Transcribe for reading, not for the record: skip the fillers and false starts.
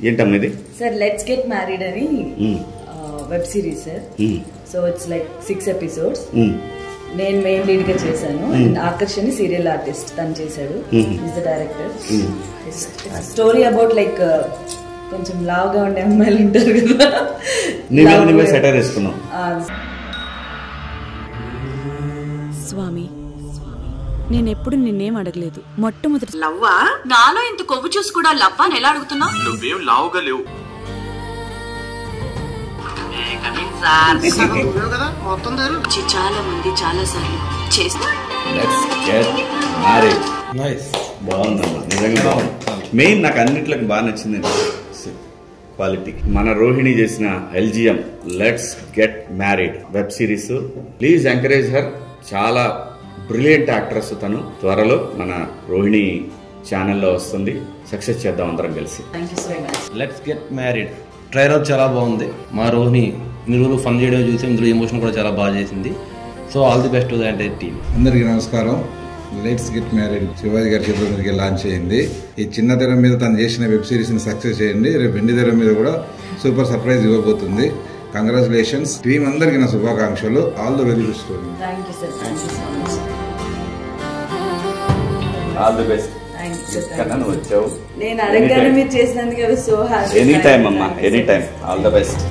ఏంటమ్మా ఇది? Sir let's get married అని web series sir. So it's like 6 episodes. నేను మెయిన్ లీడ్ గా చేశాను. ఆకర్షణి సీరియల్ ఆర్టిస్ట్ తను చేశాడు. Is the director. Story about like కొంచెం లావుగా ఉండే అమ్మాయిలు ఉంటారు కదా, స్వామి నేనెప్పుడు నిన్నేం అడగలేదు. మొట్టమొదటి లవ్వా? నాలో ఇంత కొవ్వు చూసి కూడా లవ్వా అని ఎలా అడుగుతున్నావు? నువ్వేం లావుగా లేవు. చాలా మంది చాలా సార్లు చేస్తారు. మెయిన్ నాకు అన్నిట్లకి బాగా నచ్చింది క్వాలిటీ. మన రోహిణి చేసిన LGM let's get married web series. Please encourage her. చాలా బ్రిలియంట్ యాక్ట్రెస్ తను. త్వరలో మన రోహిణి ఛానల్లో వస్తుంది. సక్సెస్ చేద్దాం అందరం కలిసి. లెట్స్ గెట్ మ్యారీడ్ ట్రైలర్ చాలా బాగుంది. మా రోహిణి ఇన్ని రోజులు ఫన్ చేయడం చూసి ఇందులో ఎమోషన్ కూడా చాలా బాగా చేసింది. So all the best to the entire team. అందరికీ నమస్కారం. లెట్స్ గెట్ మ్యారీడ్ శివాజీ గారి చిత్రం లాంచ్ అయింది. ఈ చిన్న తెర మీద తను చేసిన వెబ్ సిరీస్ ని సక్సెస్ చేయండి. రేపు వెండి తెర మీద కూడా సూపర్ సర్ప్రైజ్ ఇవ్వబోతుంది. కంగ్రాచులేషన్స్. టీమ్ అందరికీ నా శుభాకాంక్షలు. All the very best. All the best. నేను అడగగానే మీరు చేసినందుకు సో హ్యాపీ. ఎనీ టైమ్ అమ్మా, any time. All the best.